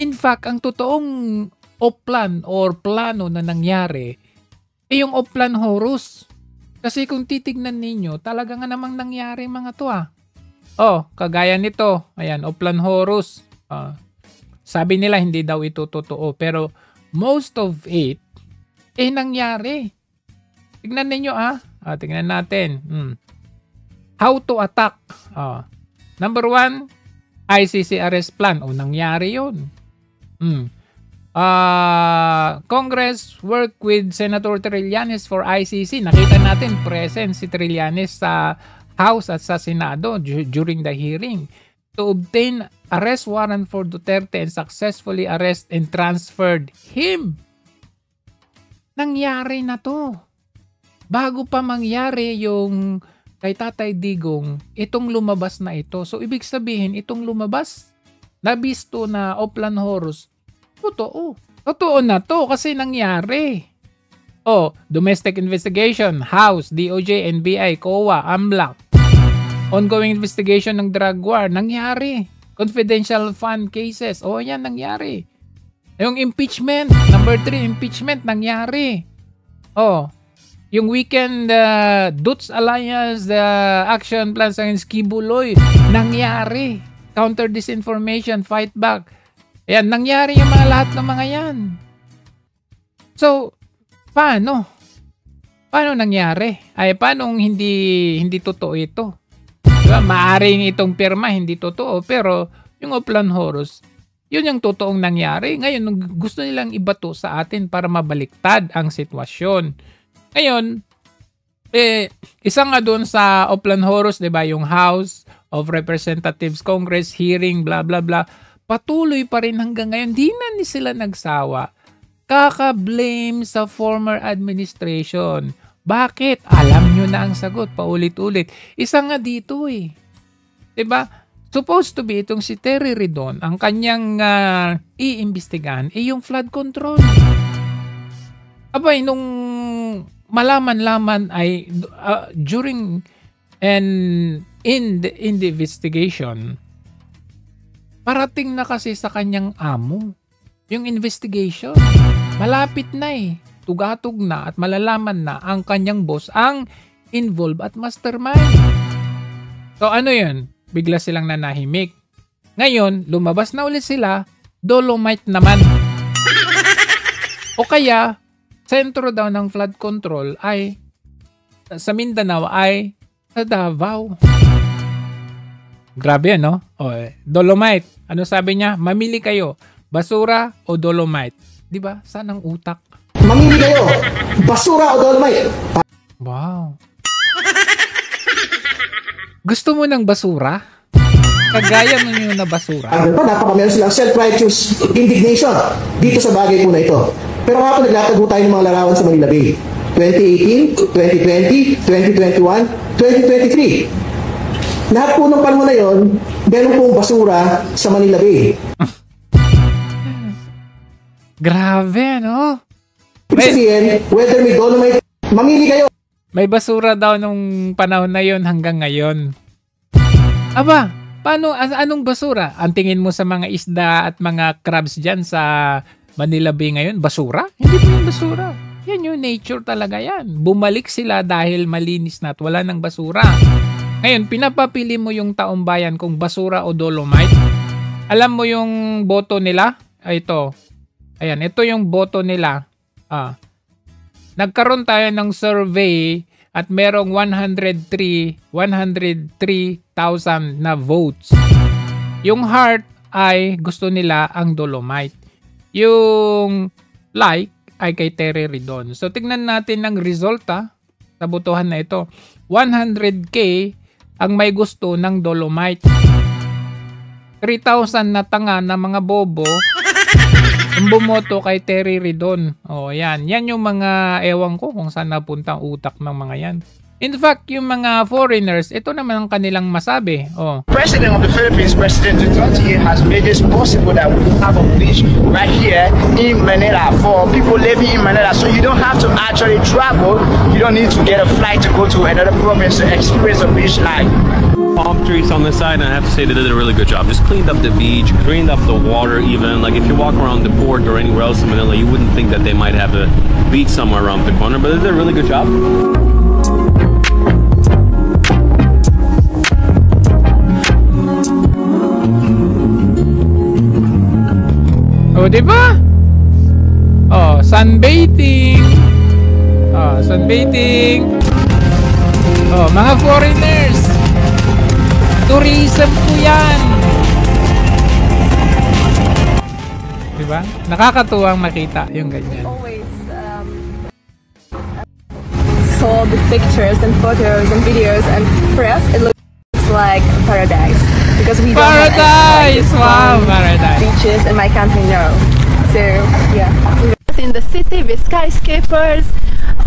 In fact, ang totoong oplan or plano na nangyari yung oplan Horus. Kasi kung titignan ninyo, talaga nga namang nangyari mga to kagaya nito. Ayan, oplan Horus. Sabi nila hindi daw ito totoo. Pero most of it, nangyari. Tignan ninyo tignan natin. How to attack. Number 1, ICC arrest plan. Nangyari yun. Congress work with Senator Trillanes for ICC. Nakita natin present si Trillanes sa House at sa Senado during the hearing to obtain arrest warrant for Duterte and successfully arrest and transferred him. Nangyari na to. Bago pa mangyari yung kay Tatay Digong, itong lumabas na ito. So, ibig sabihin, itong lumabas, nabisto na Oplan Horus, totoo. Totoo na to kasi nangyari. Domestic investigation, House, DOJ, NBI, COA, AMLAC. Ongoing investigation ng drug war, nangyari. Confidential fund cases, yan nangyari. Yung impeachment, number 3, impeachment, nangyari. Yung weekend Dutch Alliance action plans against Kibuloy, nangyari. Counter disinformation, fight back. Ayan, nangyari yung lahat ng mga yan. So, paano? Paano nangyari? Paano hindi totoo ito? Diba? Maaring itong pirma hindi totoo, pero yung Oplan Horus, yun yung totoong nangyari. Ngayon, gusto nilang ibato sa atin para mabaliktad ang sitwasyon. Ngayon, isa nga doon sa Oplan Horus, diba, yung House of Representatives, Congress, hearing, blah, blah, blah, patuloy pa rin hanggang ngayon. Di na sila nagsawa. Kaka-blame sa former administration. Bakit? Alam nyo na ang sagot, paulit-ulit. Isa nga dito diba? Supposed to be itong si Terry Ridon, ang kanyang iimbestigahan, yung flood control. Abay, nung malaman-laman ay during and in the investigation, parating na kasi sa kanyang amo yung investigation. Malapit na tugatog na at malalaman na ang kanyang boss ang involved at mastermind. So ano yun? Bigla silang nanahimik. Ngayon, lumabas na ulit sila, Dolomite naman. O kaya, sentro daw ng flood control ay sa Mindanao ay sa Davao. Grabe no? Dolomite. Ano sabi niya? Mamili kayo, basura o Dolomite. 'Di ba? Saan ang utak? Mamili kayo, basura o Dolomite. Wow. Gusto mo ng basura? Kagaya mo yun na basura. Napakameron silang self-righteous indignation dito sa bagay po na ito. Pero nga po naglatago tayo ng mga larawan sa Manila Bay. 2018, 2020, 2021, 2023. Lahat po ng panahon na yun, meron pong basura sa Manila Bay. Grabe, no? Ibig sabihin, whether may Dolomite, mamili kayo. May basura daw nung panahon na yon hanggang ngayon. Aba, paano, anong basura? Ang tingin mo sa mga isda at mga crabs dyan sa Manila Bay ngayon? Basura? Hindi po yung basura. Yan yung nature talaga yan. Bumalik sila dahil malinis na at wala ng basura. Ngayon, pinapapili mo yung taong bayan kung basura o Dolomite. Alam mo yung boto nila? Ito. Ayan, ito yung boto nila. Nagkaroon tayo ng survey at merong 103,000 na votes. Yung heart ay gusto nila ang Dolomite. Yung like ay kay Terry Ridon. So, tignan natin ang resulta sa botohan na ito. 100K ang may gusto ng Dolomite. 3,000 na tanga na mga bobo ang bumoto kay Terry Ridon. Yan. Yan yung mga ewan ko kung saan napunta ang utak ng mga yan. In fact, yung mga foreigners, ito naman ang kanilang masabi. President of the Philippines, President Duterte, has made this possible that we have a beach right here in Manila for people living in Manila. So you don't have to actually travel. You don't need to get a flight to go to another province to experience a beach life. Palm trees on this side, and I have to say they did a really good job. Just cleaned up the beach, cleaned up the water even. Like if you walk around the port or anywhere else in Manila, you wouldn't think that they might have a beach somewhere around the corner, but they did a really good job. Diba? Sunbathing. Sunbathing. Mga foreigners. Tourism po yan. Diba? Nakakatuwang makita yung ganyan. Always saw the pictures and photos and videos, and for us it looks like paradise because we don't have any, wow, paradise. Beaches in my country, no. So yeah, in the city with skyscrapers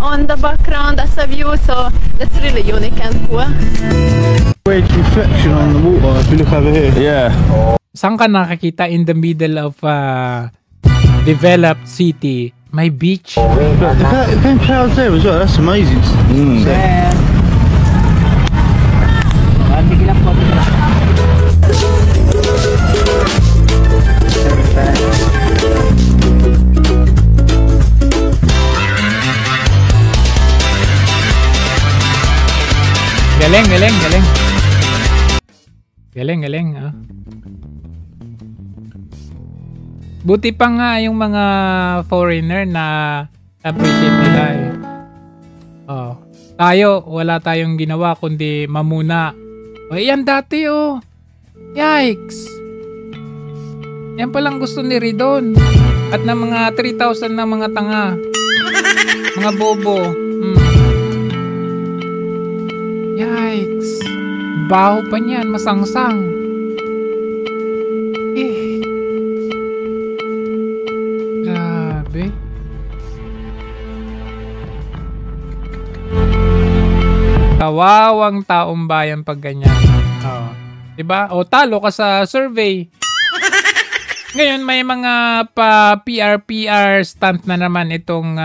on the background as a view, so that's really unique and cool. Great reflection on the water if you look over here. Yeah. Saan ka nakakita in the middle of developed city? May beach. But the clouds there as well, that's amazing. Galing. Buti pa nga yung mga foreigner na appreciate nila eh. Tayo, wala tayong ginawa kundi mamuna. Yan dati Yikes! Yan palang gusto ni Ridon. At ng mga 3,000 na mga tanga. Mga bobo. Yikes! Baho pa niyan, masangsang. Grabe. Kawawang taong bayan pag ganyan. Diba? Talo ka sa survey. Ngayon may mga PR stunt na naman itong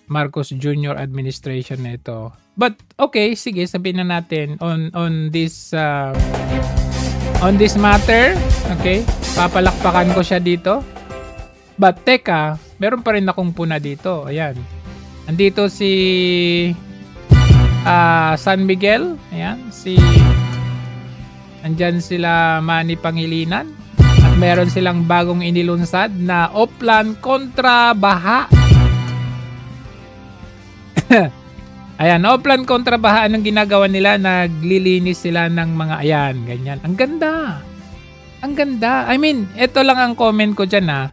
Marcos Jr. administration na ito. But okay, sige, sabihin na natin on this matter, okay? Papalakpakan ko siya dito. But teka, meron pa rin akong puna dito. Ayan. Andito si San Miguel, ayan, andyan sila Manny Pangilinan at meron silang bagong inilunsad na Oplan kontra baha. Ayan, Oplan kontra baha. Anong ginagawa nila? Naglilinis sila ng mga ayan, ganyan. Ang ganda. Ang ganda. I mean, ito lang ang comment ko dyan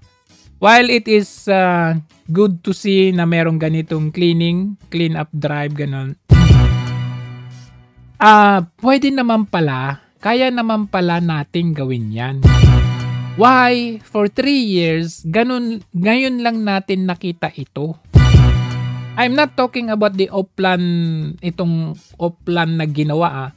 While it is good to see na merong ganitong clean up drive, ganon. Pwede naman pala, kaya naman pala nating gawin yan. Why? For 3 years, ngayon lang natin nakita ito. I'm not talking about the itong Oplan na ginawa.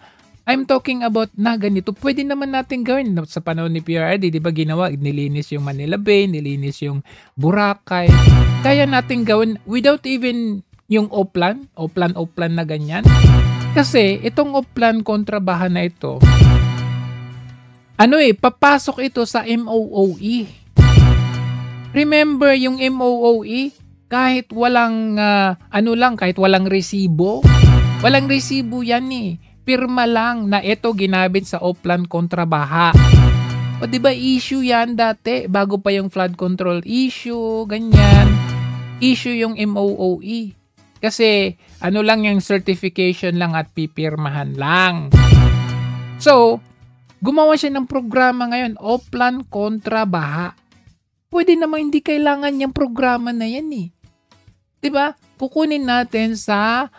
I'm talking about na ganito. Pwede naman natin gawin. Sa panahon ni PRRD, di ba ginawa? Nilinis yung Manila Bay, nilinis yung Boracay. Kaya natin gawin without even yung Oplan na ganyan. Kasi itong Oplan kontra baha na ito, papasok ito sa MOOE. Remember yung MOOE? Kahit walang kahit walang resibo. Walang resibo yan Pirma lang na ito ginamit sa Oplan kontra baha. O diba issue yan dati bago pa yung flood control issue, ganyan. Issue yung MOOE. Kasi lang yung certification lang at pipirmahan lang. So, gumawa siya ng programa ngayon, Oplan kontra baha. Pwede naman hindi kailangan yung programa na yan Diba? Kukunin natin sa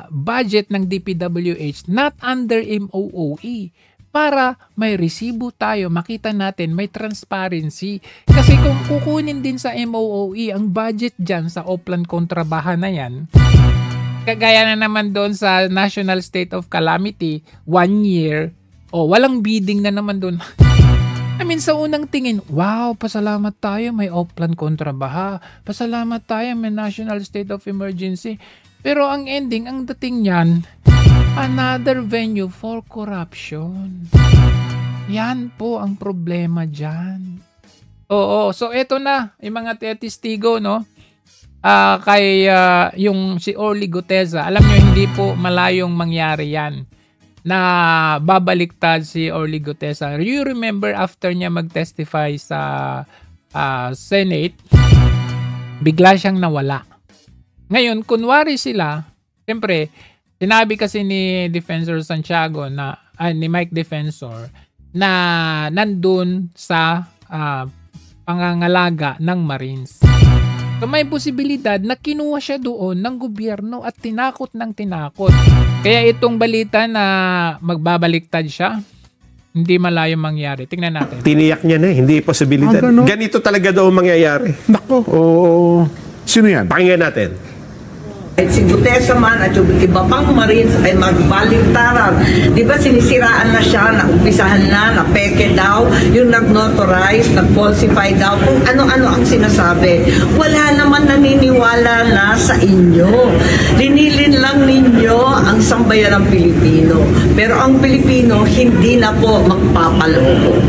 budget ng DPWH, not under MOOE, para may resibo tayo, makita natin, may transparency. Kasi kung kukunin din sa MOOE, ang budget dyan sa Oplan kontra baha na yan, kagaya na naman doon sa National State of Calamity, 1 year, walang bidding na naman doon. I mean, sa unang tingin, wow, pasalamat tayo, may Oplan kontra baha. Pasalamat tayo, may National State of Emergency. Pero ang ending, ang dating niyan, another venue for corruption. Yan po ang problema dyan. So eto na, yung mga testigo, kay yung si Orly Guteza. Alam nyo, hindi po malayong mangyari yan na babaliktad si Orly Guteza. You remember after niya mag-testify sa Senate, bigla siyang nawala. Ngayon, kunwari sila, siyempre, sinabi kasi ni Defensor Santiago ni Mike Defensor na nandun sa pangangalaga ng Marines. So may posibilidad na kinuha siya doon ng gobyerno at tinakot ng tinakot. Kaya itong balita na magbabaliktad siya, hindi malayo mangyari. Tingnan natin. Tiniyak niya na hindi posibilidad. Ganito talaga daw mangyayari. Nako. Oo. Sino yan? Pakinggan natin. Si Gutesa man at yung iba pang Marines ay magbaliktaran. Di ba sinisiraan na siya, naumpisahan na peke daw, yung nag-notarize, nag-falsify daw, kung ano-ano ang sinasabi. Wala naman naniniwala na sa inyo. Linilin lang ninyo ang sambayan ng Pilipino. Pero ang Pilipino hindi na po magpapaloko.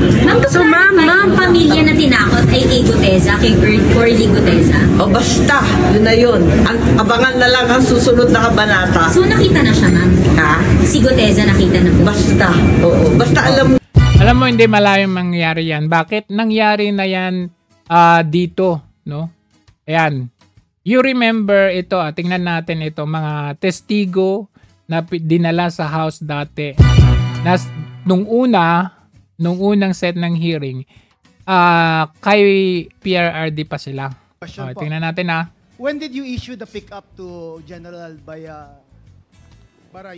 So ma'am, pamilya na tinakot ay kay Gutesa, kay Orly Gutesa? O basta, yun na yun. Abangan na lang ang susunod na kabanata. So nakita na siya, ma'am? Ha? Si Gutesa nakita na po? Basta, oo. Basta alam mo, hindi malayong mangyari yan. Bakit? Nangyari na yan dito, no? Ayan. You remember ito, tingnan natin ito, mga testigo na dinala sa house dati. Nung unang set ng hearing, kay PRRD pa sila. Tingnan natin When did you issue the pick-up to General Baray?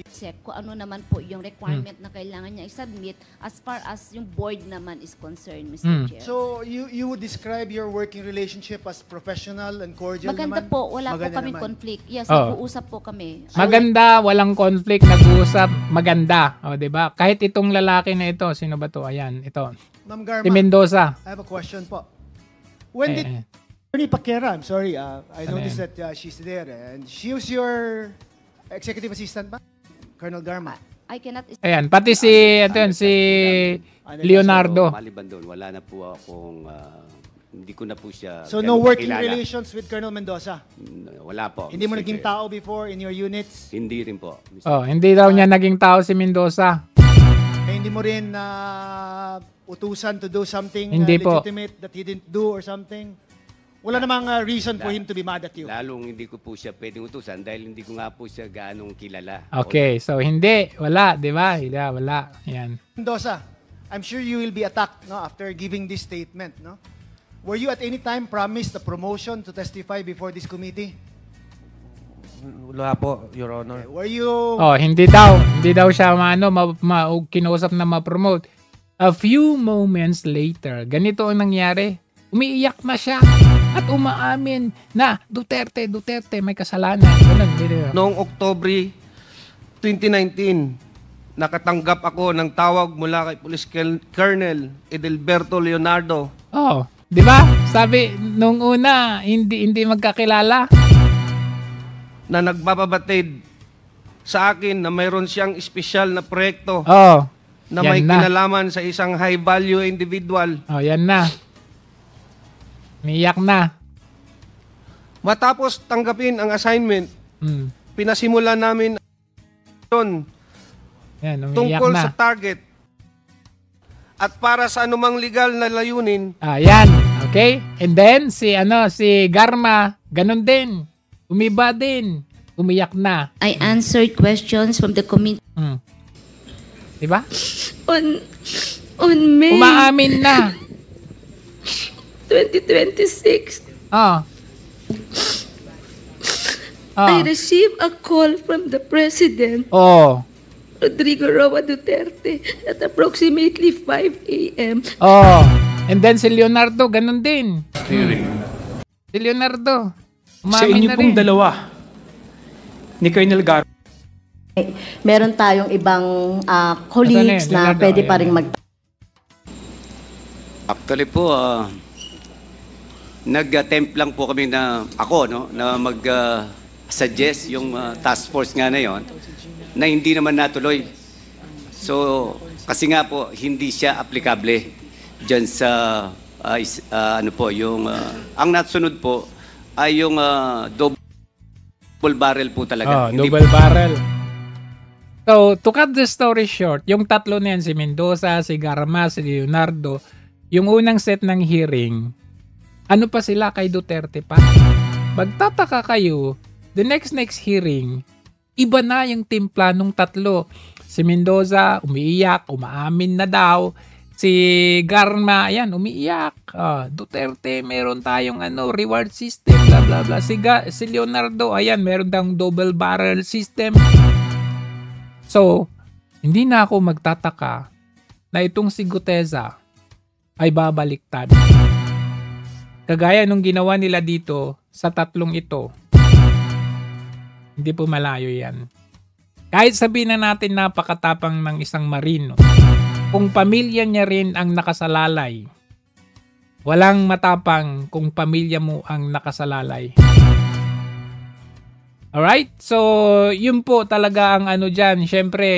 Check kung ano naman po yung requirement na kailangan niya i-submit as far as yung board naman is concerned, Mr. Chair. So, you would describe your working relationship as professional and cordial Maganda naman? po, wala po kaming conflict. Yes, nag-uusap po kami. Maganda, walang conflict, nag-uusap, maganda. O, diba? Kahit itong lalaki na ito, sino ba to? Ayan, ito. Ma'am Garma, si Mendoza. I have a question po. When did... Attorney Paquera, I'm sorry, I noticed that she's there. And she was your executive assistant ba? Colonel Garma. I cannot... Ayan, pati si Leonardo. Maliban doon, wala na po akong... hindi ko na po siya... So no working relations with Colonel Mendoza? Wala po. Hindi mo naging tao before in your units? Hindi rin po. Hindi daw niya naging tao si Mendoza. Hindi mo rin utusan to do something legitimate that he didn't do or something? Wala namang reason for him to be mad at you. Lalong hindi ko po siya pwedeng utusan dahil hindi ko nga po siya gaanong kilala. Okay, so hindi. Wala, di ba? Wala. Yan. Mendoza, I'm sure you will be attacked after giving this statement. No? Were you at any time promised a promotion to testify before this committee? Wala po, Your Honor. Were you... Hindi daw. Hindi daw siya kinausap na ma-promote. A few moments later, ganito ang nangyari. Umiiyak na siya at umaamin na Duterte, may kasalanan. Noong October 2019, nakatanggap ako ng tawag mula kay Police Colonel Edelberto Leonardo. Di ba? Sabi nung una, hindi magkakilala. Na nagbababatid sa akin na mayroon siyang espesyal na proyekto. Na may kinalaman sa isang high value individual. Yan na. Umiyak na. Matapos tanggapin ang assignment, pinasimula namin tungkol sa target at para sa anumang legal na layunin. Yan. Okay? And then, si Garma, ganun din. Umiba din. Umiyak na. I answered questions from the committee. Diba? On May... Umaamin na. 2026. I received a call from the President, Rodrigo Roa Duterte, at approximately 5 a.m. And then si Leonardo, ganun din. Si Leonardo, sa inyo pong dalawa, ni Colonel Gar. Meron tayong ibang colleagues na pwede pa rin Actually po, nag-attempt lang po kami na mag-suggest yung task force nga na yon na hindi naman natuloy. So, kasi nga po, hindi siya applicable dyan sa, ang nasunod po ay yung double barrel po talaga. Double barrel. So, to cut the story short, yung tatlo na yan, si Mendoza, si Garma, si Leonardo, yung unang set ng hearing, Ano pa sila kay Duterte pa? Magtataka kayo, the next hearing, iba na yung timpla nung tatlo. Si Mendoza, umiiyak, umaamin na daw. Si Garma, ayan, umiiyak. Duterte, meron tayong reward system, blah blah blah. Si Leonardo, ayan, meron tayong double barrel system. So, hindi na ako magtataka na itong si Guteza ay babaliktad. Kagaya nung ginawa nila dito sa tatlong ito. Hindi po malayo yan. Kahit sabihin na natin napakatapang ng isang marino, kung pamilya niya rin ang nakasalalay, walang matapang kung pamilya mo ang nakasalalay. Alright? So, yun po talaga ang dyan. Siyempre,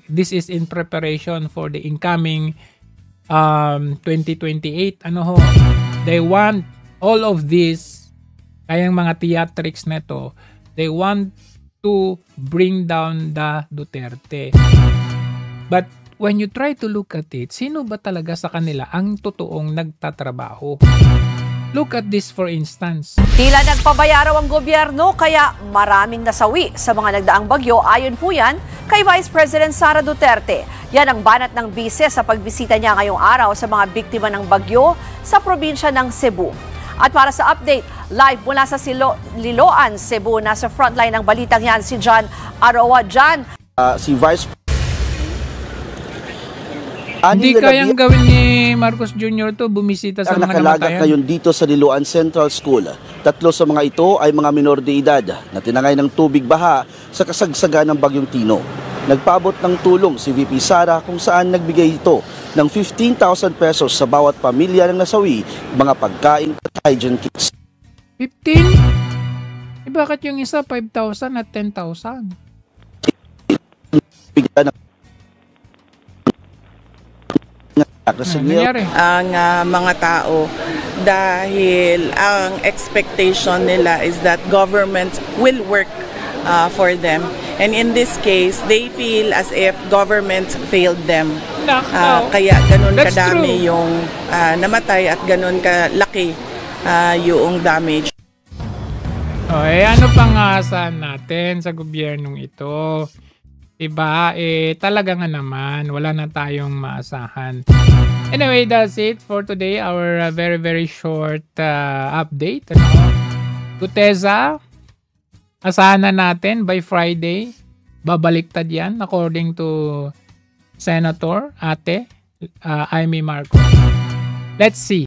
this is in preparation for the incoming 2028. They want all of this, kayang mga theatrics na to, they want to bring down the Duterte. But when you try to look at it, sino ba talaga sa kanila ang totoong nagtatrabaho? Look at this for instance. Tila nagpabayaraw ang gobyerno kaya maraming nasawi sa mga nagdaang bagyo, ayon po yan kay Vice President Sara Duterte. Yan ang banat ng bise sa pagbisita niya ngayong araw sa mga biktima ng bagyo sa probinsya ng Cebu. At para sa update, live mula sa Liloan, Cebu, nasa frontline ng balitang yan si John Aroa. John. Si Vice Hindi kayang gawin ni Marcos Jr. to, bumisita sa mga nakalagat namatayan. ngayon dito sa Liloan Central School. 3 sa mga ito ay mga minor de edad na tinangay ng tubig baha sa kasagsagan ng Bagyong Tino. Nagpaabot ng tulong si VP Sara kung saan nagbigay ito ng 15,000 pesos sa bawat pamilya ng nasawi, mga pagkain at hygiene kits. 15? Bakit yung isa 5,000 at 10,000? Ang mga tao dahil ang expectation nila is that government will work for them, and in this case they feel as if government failed them. Kaya ganun kadami yung namatay at ganun kalaki yung damage. Ano pang aasahan natin sa gobyernong ito? Diba? Talaga nga naman, wala na tayong maasahan. Anyway, that's it for today. Our very, very short update. Guteza, asahan na natin by Friday. Babaliktad yan according to Senator Ate Amy Marcos. Let's see.